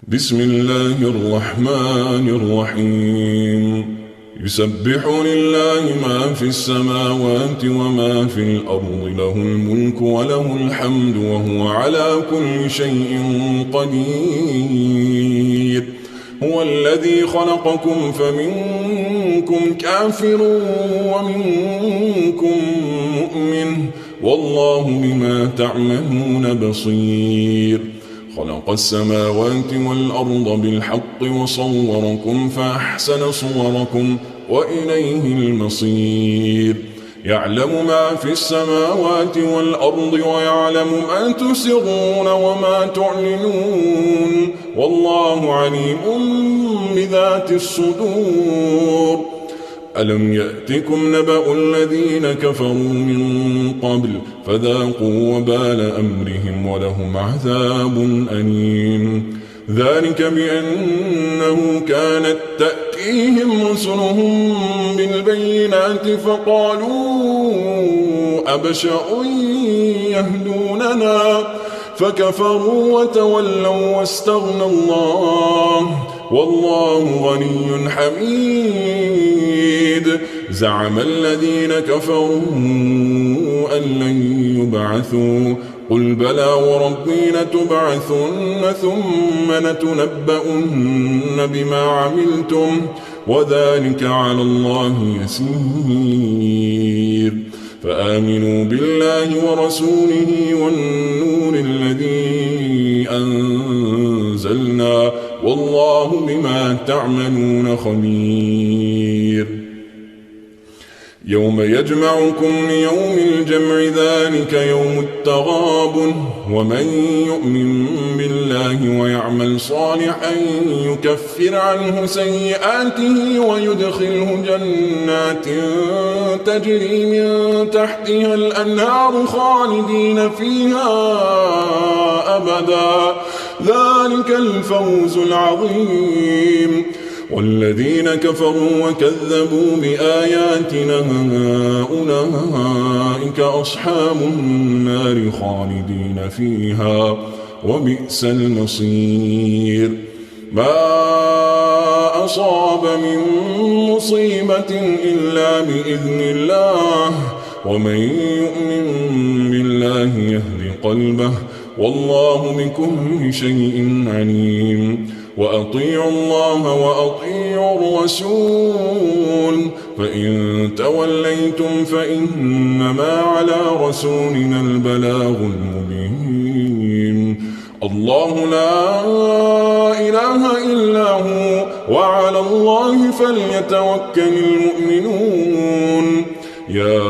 بسم الله الرحمن الرحيم يسبح لله ما في السماوات وما في الأرض له الملك وله الحمد وهو على كل شيء قدير هو الذي خلقكم فمنكم كافر ومنكم مؤمن والله بما تعملون بصير خلق السماوات والأرض بالحق وصوركم فأحسن صوركم وإليه المصير يعلم ما في السماوات والأرض ويعلم ما تسرون وما تعلنون والله عليم بذات الصدور ألم يأتكم نبأ الذين كفروا من قبل فذاقوا وبال أمرهم ولهم عذاب أليم ذلك بأنه كانت تأتيهم رسلهم بالبينات فقالوا أبشر يهدوننا فكفروا وتولوا واستغنى الله والله غني حميد زعم الذين كفروا أن لن يبعثوا قل بلى وربي لتبعثن ثم لتنبؤن بما عملتم وذلك على الله يسير فآمنوا بالله ورسوله والنور الذي أنزلنا والله بما تعملون خبير يوم يجمعكم ليوم الجمع ذلك يوم التغابن ومن يؤمن بالله ويعمل صالحا يكفر عنه سيئاته ويدخله جنات تجري من تحتها الأنهار خالدين فيها أبدا ذلك الفوز العظيم والذين كفروا وكذبوا بآياتنا أولئك أصحاب النار خالدين فيها وبئس المصير ما أصاب من مصيبة إلا بإذن الله ومن يؤمن بالله يهد قلبه والله بكل شيء عليم وأطيعوا الله وأطيعوا الرسول فإن توليتم فإنما على رسولنا البلاغ المبين الله لا إله إلا هو وعلى الله فليتوكل المؤمنون يا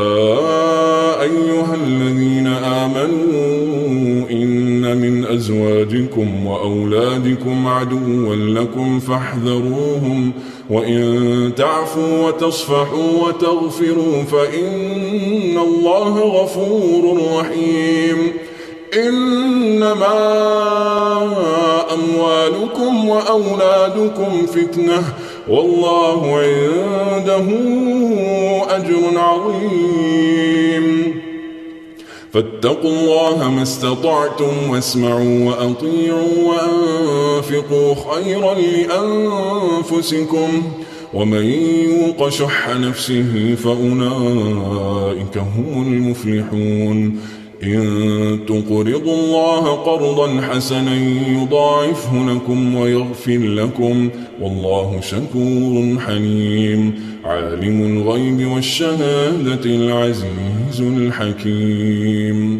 أيها الذين آمنوا إن من أزواجكم وأولادكم عدوا لكم فاحذروهم وإن تعفوا وتصفحوا وتغفروا فإن الله غفور رحيم إنما أموالكم وأولادكم فتنة والله عنده أجر عظيم فاتقوا الله ما استطعتم واسمعوا وأطيعوا وأنفقوا خيرا لأنفسكم ومن يوق شح نفسه فأولئك هم المفلحون إن تقرضوا الله قرضا حسنا يضاعفه لكم ويغفر لكم والله شكور حليم عالم الغيب والشهادة العزيز الحكيم